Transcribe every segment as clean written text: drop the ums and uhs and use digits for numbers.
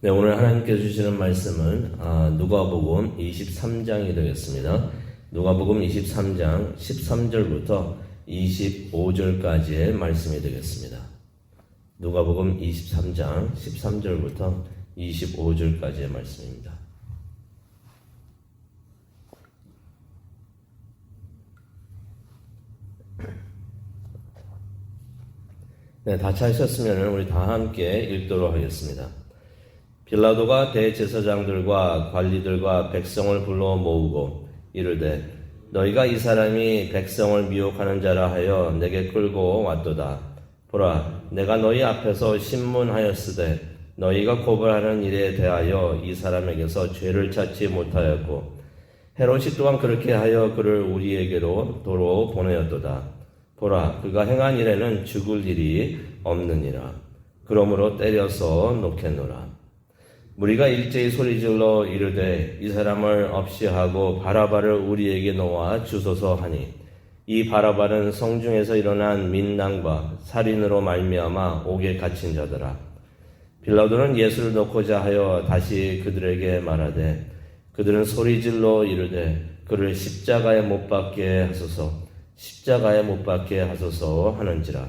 네, 오늘 하나님께서 주시는 말씀은 누가복음 23장이 되겠습니다. 누가복음 23장 13절부터 25절까지의 말씀이 되겠습니다. 누가복음 23장 13절부터 25절까지의 말씀입니다. 네, 다 찾으셨으면 우리 다 함께 읽도록 하겠습니다. 빌라도가 대제사장들과 관리들과 백성을 불러 모으고 이르되 너희가 이 사람이 백성을 미혹하는 자라 하여 내게 끌고 왔도다. 보라, 내가 너희 앞에서 신문하였으되 너희가 고발하는 일에 대하여 이 사람에게서 죄를 찾지 못하였고 헤롯이 또한 그렇게 하여 그를 우리에게로 도로 보내었도다. 보라, 그가 행한 일에는 죽을 일이 없느니라. 그러므로 때려서 놓겠노라. 무리가 일제히 소리질러 이르되 이 사람을 없이 하고 바라바를 우리에게 놓아 주소서 하니 이 바라바는 성중에서 일어난 민낭과 살인으로 말미암아 옥에 갇힌 자더라. 빌라도는 예수를 놓고자 하여 다시 그들에게 말하되 그들은 소리질러 이르되 그를 십자가에 못 박게 하소서, 십자가에 못 박게 하소서 하는지라.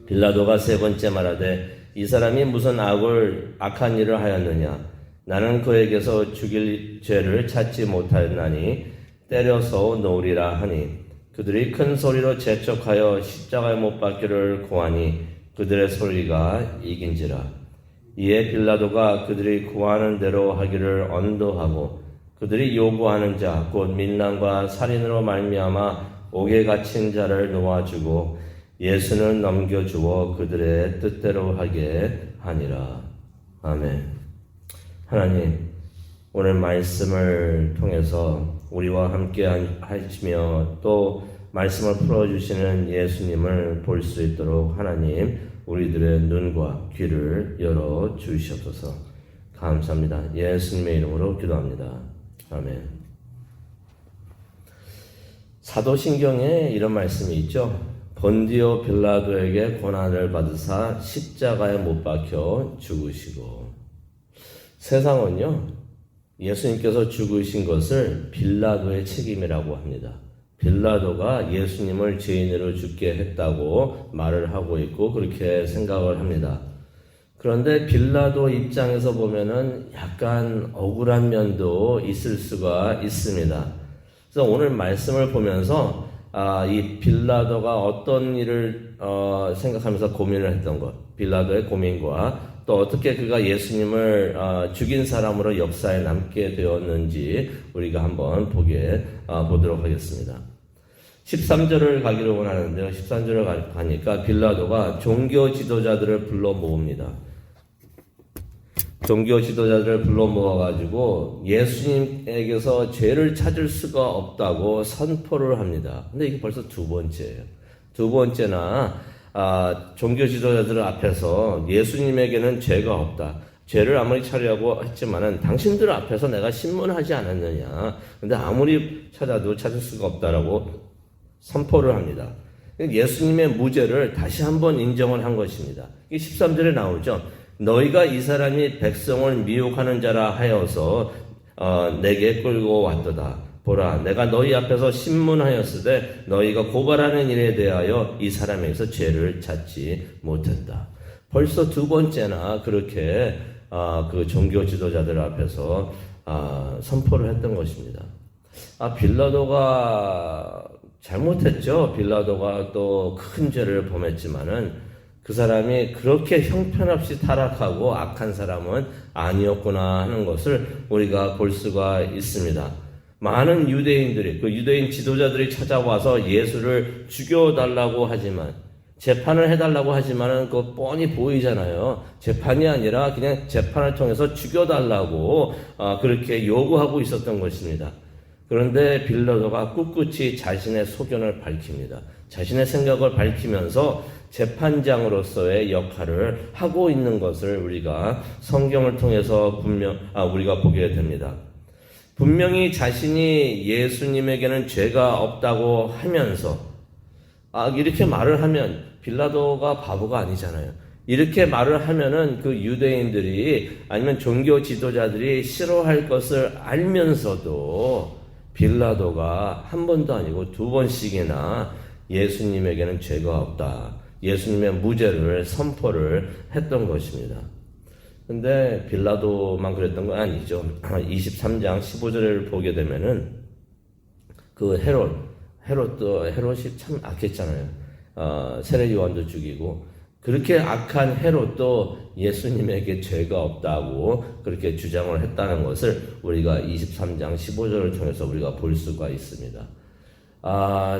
빌라도가 세 번째 말하되 이 사람이 무슨 악한 일을 하였느냐? 나는 그에게서 죽일 죄를 찾지 못하였나니 때려서 놓으리라 하니 그들이 큰 소리로 재촉하여 십자가에 못 박기를 고하니 그들의 소리가 이긴지라. 이에 빌라도가 그들이 구하는 대로 하기를 언도하고 그들이 요구하는 자 곧 민난과 살인으로 말미암아 옥에 갇힌 자를 놓아주고 예수는 넘겨주어 그들의 뜻대로 하게 하니라. 아멘. 하나님, 오늘 말씀을 통해서 우리와 함께 하시며 또 말씀을 풀어주시는 예수님을 볼 수 있도록 하나님 우리들의 눈과 귀를 열어 주시옵소서. 감사합니다. 예수님의 이름으로 기도합니다. 아멘. 사도신경에 이런 말씀이 있죠. 본디오 빌라도에게 고난을 받으사 십자가에 못 박혀 죽으시고. 세상은요, 예수님께서 죽으신 것을 빌라도의 책임이라고 합니다. 빌라도가 예수님을 죄인으로 죽게 했다고 말을 하고 있고 그렇게 생각을 합니다. 그런데 빌라도 입장에서 보면은 약간 억울한 면도 있을 수가 있습니다. 그래서 오늘 말씀을 보면서 이 빌라도가 어떤 일을 생각하면서 고민을 했던 것, 빌라도의 고민과 또 어떻게 그가 예수님을 죽인 사람으로 역사에 남게 되었는지 우리가 한번 보도록 하겠습니다. 13절을 가기로 원하는데요. 13절을 가니까 빌라도가 종교 지도자들을 불러 모읍니다. 종교 지도자들을 불러 모아가지고 예수님에게서 죄를 찾을 수가 없다고 선포를 합니다. 근데 이게 벌써 두 번째예요. 두 번째나 종교 지도자들 앞에서 예수님에게는 죄가 없다. 죄를 아무리 찾으려고 했지만은 당신들 앞에서 내가 신문하지 않았느냐. 근데 아무리 찾아도 찾을 수가 없다라고 선포를 합니다. 예수님의 무죄를 다시 한번 인정을 한 것입니다. 이게 13절에 나오죠. 너희가 이 사람이 백성을 미혹하는 자라 하여서 내게 끌고 왔도다. 보라, 내가 너희 앞에서 신문하였으되 너희가 고발하는 일에 대하여 이 사람에게서 죄를 찾지 못했다. 벌써 두 번째나 그렇게 그 종교 지도자들 앞에서 선포를 했던 것입니다. 빌라도가 잘못했죠. 빌라도가 또 큰 죄를 범했지만은 그 사람이 그렇게 형편없이 타락하고 악한 사람은 아니었구나 하는 것을 우리가 볼 수가 있습니다. 많은 유대인들이, 그 유대인 지도자들이 찾아와서 예수를 죽여달라고 하지만, 재판을 해달라고 하지만은 그거 뻔히 보이잖아요. 재판이 아니라 그냥 재판을 통해서 죽여달라고 그렇게 요구하고 있었던 것입니다. 그런데 빌라도가 꿋꿋이 자신의 소견을 밝힙니다. 자신의 생각을 밝히면서 재판장으로서의 역할을 하고 있는 것을 우리가 성경을 통해서 우리가 보게 됩니다. 분명히 자신이 예수님에게는 죄가 없다고 하면서 이렇게 말을 하면 빌라도가 바보가 아니잖아요. 이렇게 말을 하면은 그 유대인들이 아니면 종교 지도자들이 싫어할 것을 알면서도 빌라도가 한 번도 아니고 두 번씩이나 예수님에게는 죄가 없다, 예수님의 무죄를 선포를 했던 것입니다. 근데 빌라도만 그랬던 건 아니죠. 23장 15절을 보게 되면은 그 헤롯이 참 악했잖아요. 세례 요한도 죽이고, 그렇게 악한 헤롯도 예수님에게 죄가 없다고 그렇게 주장을 했다는 것을 우리가 23장 15절을 통해서 우리가 볼 수가 있습니다.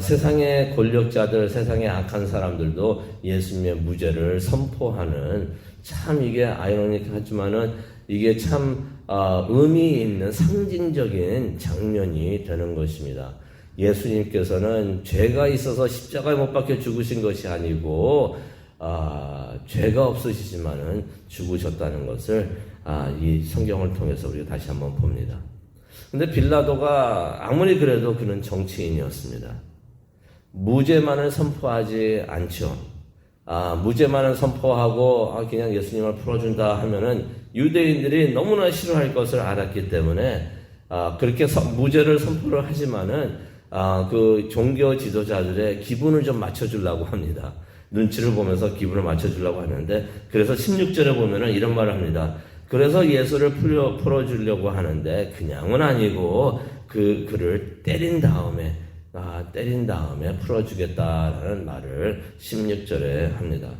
세상의 권력자들, 세상의 악한 사람들도 예수님의 무죄를 선포하는, 참 이게 아이러니하지만은 이게 참 의미 있는 상징적인 장면이 되는 것입니다. 예수님께서는 죄가 있어서 십자가에 못 박혀 죽으신 것이 아니고 죄가 없으시지만은 죽으셨다는 것을 이 성경을 통해서 우리가 다시 한번 봅니다. 근데 빌라도가 아무리 그래도 그는 정치인이었습니다. 무죄만을 선포하지 않죠. 무죄만을 선포하고 그냥 예수님을 풀어준다 하면은 유대인들이 너무나 싫어할 것을 알았기 때문에 그렇게 무죄를 선포를 하지만은 그 종교 지도자들의 기분을 좀 맞춰주려고 합니다. 눈치를 보면서 기분을 맞춰주려고 하는데, 그래서 16절에 보면은 이런 말을 합니다. 그래서 예수를 풀어주려고 하는데 그냥은 아니고 그를 때린 다음에 풀어주겠다라는 말을 16절에 합니다.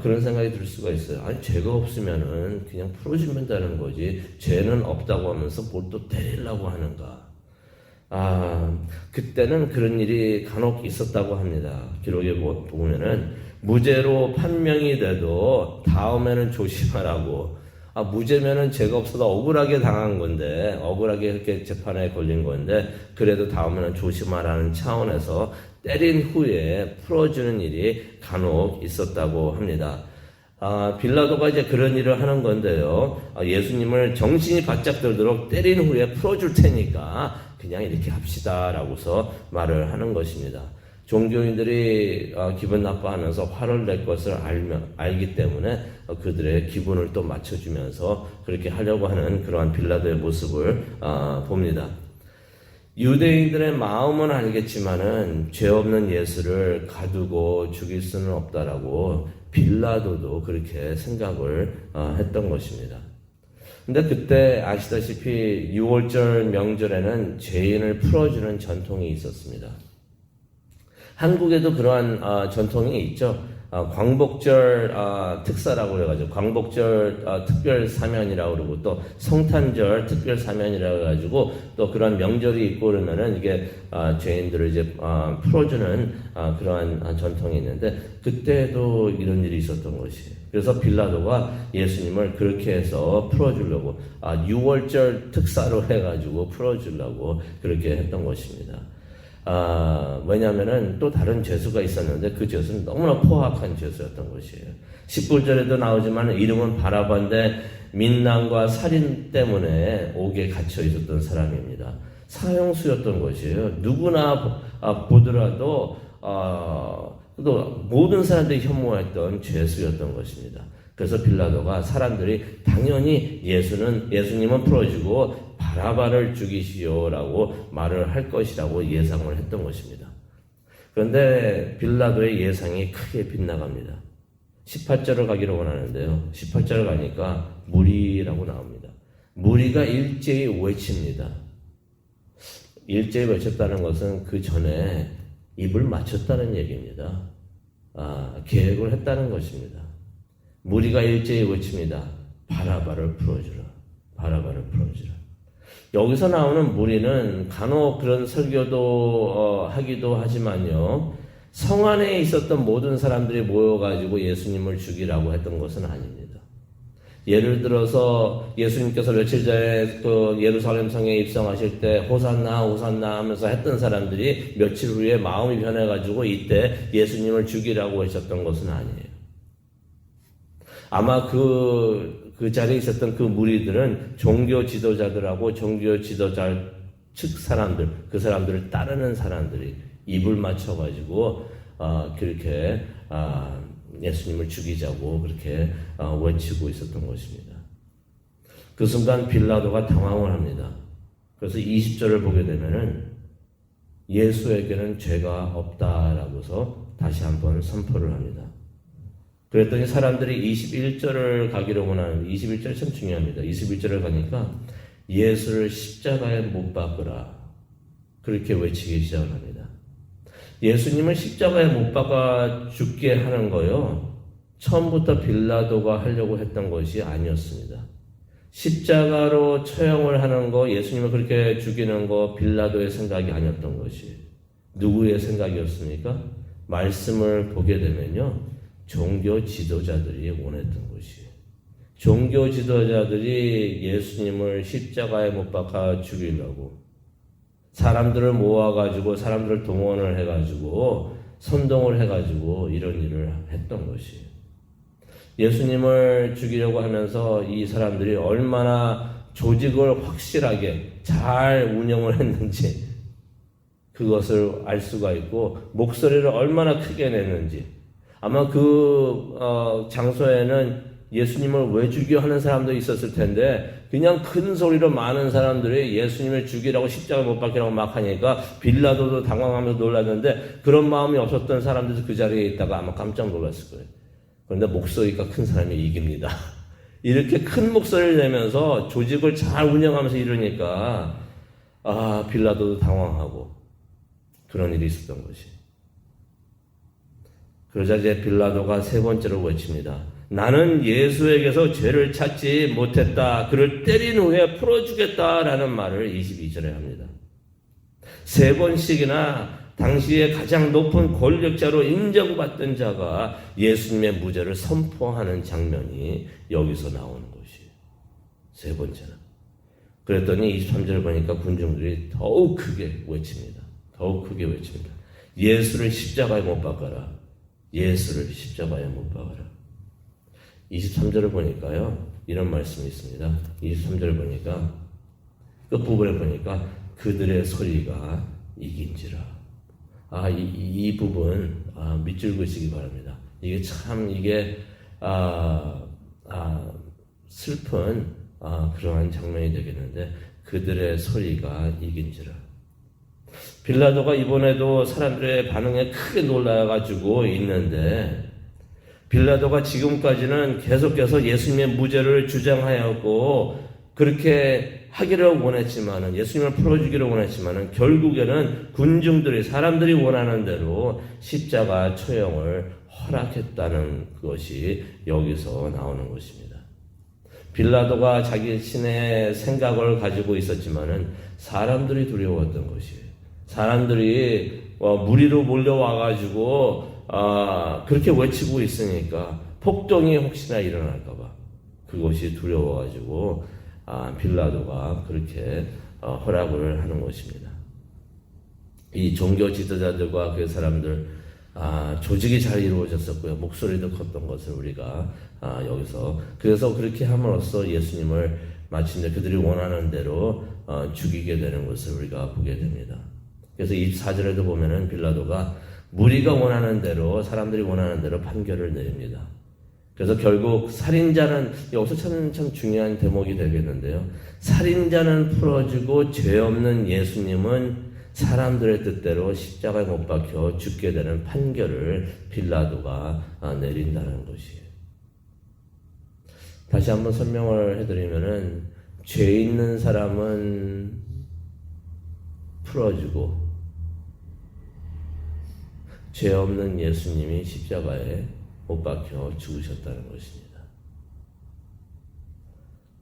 그런 생각이 들 수가 있어요. 아니, 죄가 없으면은 그냥 풀어주면 되는 거지, 죄는 없다고 하면서 뭘 또 때리려고 하는가. 그때는 그런 일이 간혹 있었다고 합니다. 기록에 보면은 무죄로 판명이 돼도 다음에는 조심하라고. 무죄면은 죄가 없어도 억울하게 당한 건데, 억울하게 이렇게 재판에 걸린 건데, 그래도 다음에는 조심하라는 차원에서 때린 후에 풀어주는 일이 간혹 있었다고 합니다. 빌라도가 이제 그런 일을 하는 건데요. 예수님을 정신이 바짝 들도록 때린 후에 풀어줄 테니까 그냥 이렇게 합시다라고서 말을 하는 것입니다. 종교인들이 기분 나빠하면서 화를 낼 것을 알기 때문에 그들의 기분을 또 맞춰주면서 그렇게 하려고 하는 그러한 빌라도의 모습을 봅니다. 유대인들의 마음은 알겠지만은 죄 없는 예수를 가두고 죽일 수는 없다라고 빌라도도 그렇게 생각을 했던 것입니다. 근데 그때 아시다시피 6월절 명절에는 죄인을 풀어주는 전통이 있었습니다. 한국에도 그러한 전통이 있죠. 광복절 특사라고 그래가지고 광복절 특별 사면이라고 그러고, 또 성탄절 특별 사면이라고 해가지고 또 그런 명절이 있고 그러면은 이게 죄인들을 이제 풀어주는 그러한 전통이 있는데, 그때도 이런 일이 있었던 것이에요. 그래서 빌라도가 예수님을 그렇게 해서 풀어주려고 6월절 특사로 해가지고 풀어주려고 그렇게 했던 것입니다. 왜냐면은 또 다른 죄수가 있었는데 그 죄수는 너무나 포악한 죄수였던 것이에요. 19절에도 나오지만 이름은 바라바인데 민난과 살인 때문에 옥에 갇혀 있었던 사람입니다. 사형수였던 것이에요. 누구나 보더라도 또 모든 사람들이 혐오했던 죄수였던 것입니다. 그래서 빌라도가 사람들이 당연히 예수님은 풀어주고 바라바를 죽이시오라고 말을 할 것이라고 예상을 했던 것입니다. 그런데 빌라도의 예상이 크게 빗나갑니다. 18절을 가기로 원하는데요. 18절을 가니까 무리라고 나옵니다. 무리가 일제히 외칩니다. 일제히 외쳤다는 것은 그 전에 입을 맞췄다는 얘기입니다. 계획을 했다는 것입니다. 무리가 일제히 외칩니다. 바라바를 풀어주라. 바라바를 풀어주라. 여기서 나오는 무리는 간혹 그런 설교도 하기도 하지만요, 성 안에 있었던 모든 사람들이 모여가지고 예수님을 죽이라고 했던 것은 아닙니다. 예를 들어서 예수님께서 며칠 전에 그 예루살렘 성에 입성하실 때 호산나 호산나 하면서 했던 사람들이 며칠 후에 마음이 변해가지고 이때 예수님을 죽이라고 하셨던 것은 아니에요. 아마 그 자리에 있었던 그 무리들은 종교 지도자들하고 종교 지도자 측 사람들, 그 사람들을 따르는 사람들이 입을 맞춰가지고 그렇게 예수님을 죽이자고 그렇게 외치고 있었던 것입니다. 그 순간 빌라도가 당황을 합니다. 그래서 20절을 보게 되면은 예수에게는 죄가 없다라고서 다시 한번 선포를 합니다. 그랬더니 사람들이 21절을 가기로 원하는데 21절이 참 중요합니다. 21절을 가니까 예수를 십자가에 못 박으라 그렇게 외치기 시작을 합니다. 예수님을 십자가에 못 박아 죽게 하는 거요, 처음부터 빌라도가 하려고 했던 것이 아니었습니다. 십자가로 처형을 하는 거, 예수님을 그렇게 죽이는 거 빌라도의 생각이 아니었던 것이 누구의 생각이었습니까? 말씀을 보게 되면요, 종교 지도자들이 원했던 것이에요. 종교 지도자들이 예수님을 십자가에 못 박아 죽이려고 사람들을 모아가지고 사람들을 동원을 해가지고 선동을 해가지고 이런 일을 했던 것이에요. 예수님을 죽이려고 하면서 이 사람들이 얼마나 조직을 확실하게 잘 운영을 했는지 그것을 알 수가 있고, 목소리를 얼마나 크게 냈는지, 아마 그 장소에는 예수님을 왜 죽여 하는 사람도 있었을 텐데 그냥 큰 소리로 많은 사람들이 예수님을 죽이라고 십자가에 못 박히라고 막 하니까 빌라도도 당황하면서 놀랐는데, 그런 마음이 없었던 사람들도 그 자리에 있다가 아마 깜짝 놀랐을 거예요. 그런데 목소리가 큰 사람이 이깁니다. 이렇게 큰 목소리를 내면서 조직을 잘 운영하면서 이러니까 빌라도도 당황하고 그런 일이 있었던 것이. 그러자 이제 빌라도가 세 번째로 외칩니다. 나는 예수에게서 죄를 찾지 못했다. 그를 때린 후에 풀어주겠다라는 말을 22절에 합니다. 세 번씩이나 당시에 가장 높은 권력자로 인정받던 자가 예수님의 무죄를 선포하는 장면이 여기서 나오는 것이에요. 세 번째는. 그랬더니 23절 보니까 군중들이 더욱 크게 외칩니다. 더욱 크게 외칩니다. 예수를 십자가에 못 박아라. 예수를 십자가에 못 박아라. 23절을 보니까요, 이런 말씀이 있습니다. 23절을 보니까 끝부분에 보니까 그들의 소리가 이긴지라. 이 부분 밑줄 그시기 바랍니다. 이게 참 슬픈 그러한 장면이 되겠는데, 그들의 소리가 이긴지라. 빌라도가 이번에도 사람들의 반응에 크게 놀라가지고 있는데, 빌라도가 지금까지는 계속해서 예수님의 무죄를 주장하였고 그렇게 하기를 원했지만은, 예수님을 풀어주기를 원했지만은, 결국에는 군중들이, 사람들이 원하는 대로 십자가 처형을 허락했다는 것이 여기서 나오는 것입니다. 빌라도가 자신의 생각을 가지고 있었지만은 사람들이 두려웠던 것이에요. 사람들이 무리로 몰려와가지고 그렇게 외치고 있으니까 폭동이 혹시나 일어날까봐 그것이 두려워가지고 빌라도가 그렇게 허락을 하는 것입니다. 이 종교 지도자들과 그 사람들 조직이 잘 이루어졌었고요. 목소리도 컸던 것을 우리가 여기서, 그래서 그렇게 함으로써 예수님을 마침내 그들이 원하는 대로 죽이게 되는 것을 우리가 보게 됩니다. 그래서 24절에도 보면은 빌라도가 무리가 원하는 대로, 사람들이 원하는 대로 판결을 내립니다. 그래서 결국 살인자는, 여기서 참 중요한 대목이 되겠는데요. 살인자는 풀어주고 죄 없는 예수님은 사람들의 뜻대로 십자가에 못 박혀 죽게 되는 판결을 빌라도가 내린다는 것이에요. 다시 한번 설명을 해드리면은, 죄 있는 사람은 풀어주고 죄 없는 예수님이 십자가에 못 박혀 죽으셨다는 것입니다.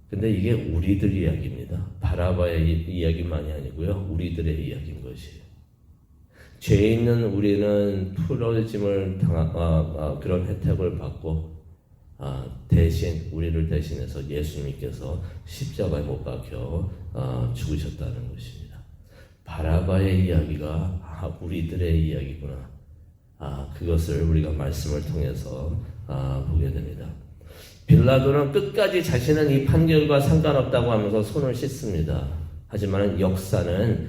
근데 이게 우리들 이야기입니다. 바라바의 이야기만이 아니고요, 우리들의 이야기인 것이에요. 죄 있는 우리는 풀어짐을 그런 혜택을 받고 대신, 우리를 대신해서 예수님께서 십자가에 못 박혀 죽으셨다는 것입니다. 바라바의 이야기가 우리들의 이야기구나. 그것을 우리가 말씀을 통해서 보게 됩니다. 빌라도는 끝까지 자신은 이 판결과 상관없다고 하면서 손을 씻습니다. 하지만 역사는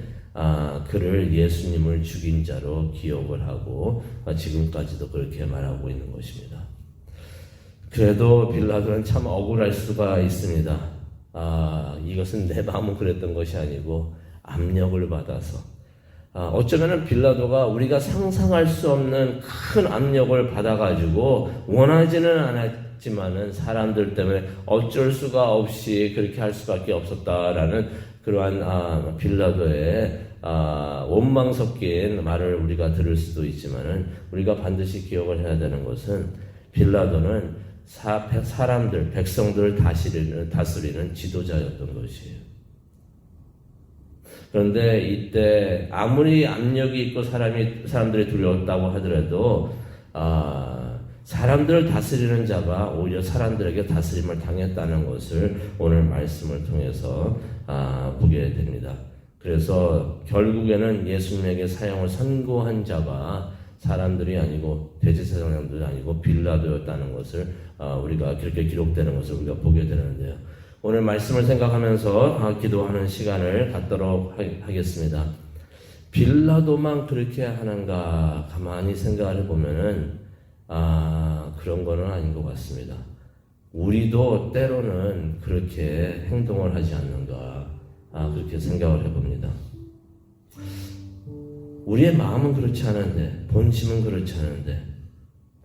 그를 예수님을 죽인 자로 기억을 하고 지금까지도 그렇게 말하고 있는 것입니다. 그래도 빌라도는 참 억울할 수가 있습니다. 이것은 내 마음은 그랬던 것이 아니고 압력을 받아서, 어쩌면은 빌라도가 우리가 상상할 수 없는 큰 압력을 받아가지고 원하지는 않았지만은 사람들 때문에 어쩔 수가 없이 그렇게 할 수밖에 없었다라는 그러한 빌라도의 원망 섞인 말을 우리가 들을 수도 있지만은, 우리가 반드시 기억을 해야 되는 것은 빌라도는 사람들, 백성들을 다스리는 지도자였던 것이에요. 그런데 이때 아무리 압력이 있고 사람들이 두려웠다고 하더라도 사람들을 다스리는 자가 오히려 사람들에게 다스림을 당했다는 것을 오늘 말씀을 통해서 보게 됩니다. 그래서 결국에는 예수님에게 사형을 선고한 자가 사람들이 아니고 대제사장들이 아니고 빌라도였다는 것을 우리가 그렇게 기록되는 것을 우리가 보게 되는데요. 오늘 말씀을 생각하면서 기도하는 시간을 갖도록 하겠습니다. 빌라도만 그렇게 하는가 가만히 생각을 해보면은 그런 거는 아닌 것 같습니다. 우리도 때로는 그렇게 행동을 하지 않는가 그렇게 생각을 해봅니다. 우리의 마음은 그렇지 않은데, 본심은 그렇지 않은데,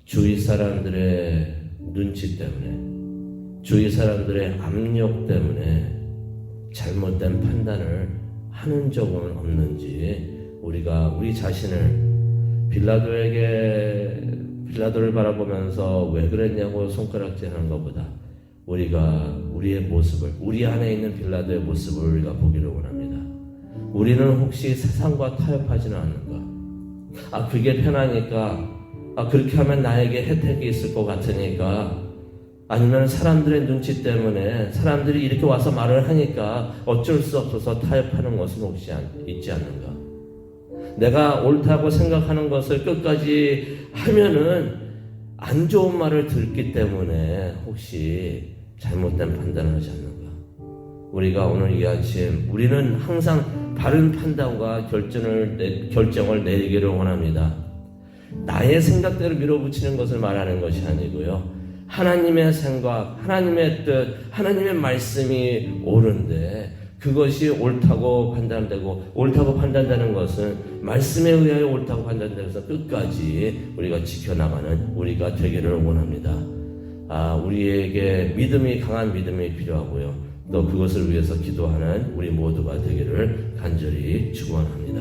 주위 사람들의 눈치 때문에, 주위 사람들의 압력 때문에 잘못된 판단을 하는 적은 없는지, 우리가 우리 자신을 빌라도를 바라보면서 왜 그랬냐고 손가락질하는 것보다 우리가 우리의 모습을, 우리 안에 있는 빌라도의 모습을 우리가 보기를 원합니다. 우리는 혹시 세상과 타협하지는 않는가? 그게 편하니까, 그렇게 하면 나에게 혜택이 있을 것 같으니까, 아니면 사람들의 눈치 때문에 사람들이 이렇게 와서 말을 하니까 어쩔 수 없어서 타협하는 것은 혹시 있지 않는가? 내가 옳다고 생각하는 것을 끝까지 하면은 안 좋은 말을 듣기 때문에 혹시 잘못된 판단을 하지 않는가? 우리가 오늘 이 아침, 우리는 항상 바른 판단과 결정을 내리기를 원합니다. 나의 생각대로 밀어붙이는 것을 말하는 것이 아니고요. 하나님의 생각, 하나님의 뜻, 하나님의 말씀이 옳은데 그것이 옳다고 판단되는 것은 말씀에 의하여 옳다고 판단되어서 끝까지 우리가 지켜나가는 우리가 되기를 원합니다. 우리에게 강한 믿음이 필요하고요. 또 그것을 위해서 기도하는 우리 모두가 되기를 간절히 축원합니다.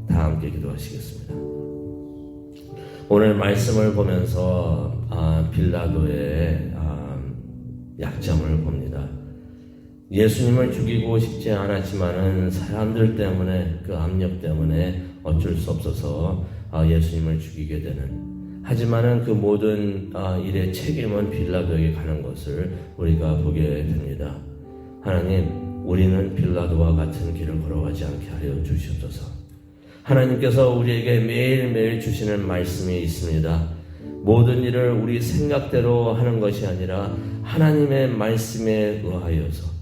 다 함께 기도하시겠습니다. 오늘 말씀을 보면서 빌라도의 약점을 봅니다. 예수님을 죽이고 싶지 않았지만은 사람들 때문에, 그 압력 때문에 어쩔 수 없어서 예수님을 죽이게 되는, 하지만은 그 모든 일의 책임은 빌라도에게 가는 것을 우리가 보게 됩니다. 하나님, 우리는 빌라도와 같은 길을 걸어가지 않게 하여 주시옵소서. 하나님께서 우리에게 매일매일 주시는 말씀이 있습니다. 모든 일을 우리 생각대로 하는 것이 아니라 하나님의 말씀에 의하여서,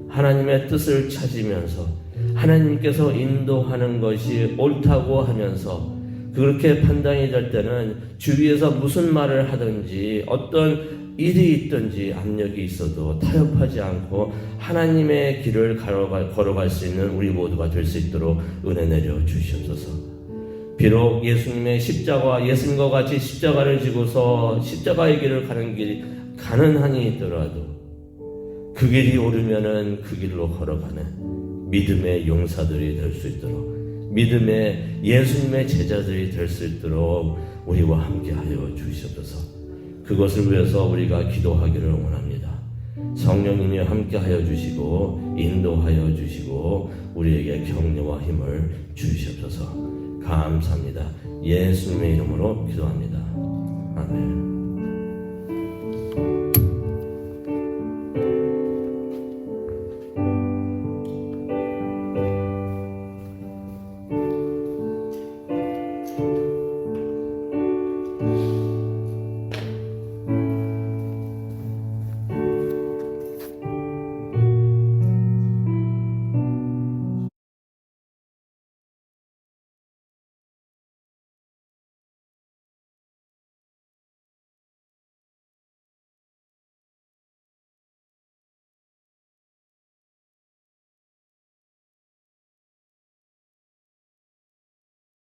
하나님의 뜻을 찾으면서, 하나님께서 인도하는 것이 옳다고 하면서, 그렇게 판단이 될 때는 주위에서 무슨 말을 하든지 어떤 일이 있든지 압력이 있어도 타협하지 않고 하나님의 길을 걸어갈 수 있는 우리 모두가 될 수 있도록 은혜 내려 주시옵소서. 비록 예수님과 같이 십자가를 지고서 십자가의 길을 가는 길이 가난한이 있더라도 그 길이 오르면은 그 길로 걸어가는 믿음의 용사들이 될 수 있도록, 믿음의 예수님의 제자들이 될 수 있도록 우리와 함께하여 주시옵소서. 그것을 위해서 우리가 기도하기를 원합니다. 성령님이 함께하여 주시고 인도하여 주시고 우리에게 격려와 힘을 주시옵소서. 감사합니다. 예수님의 이름으로 기도합니다. 아멘.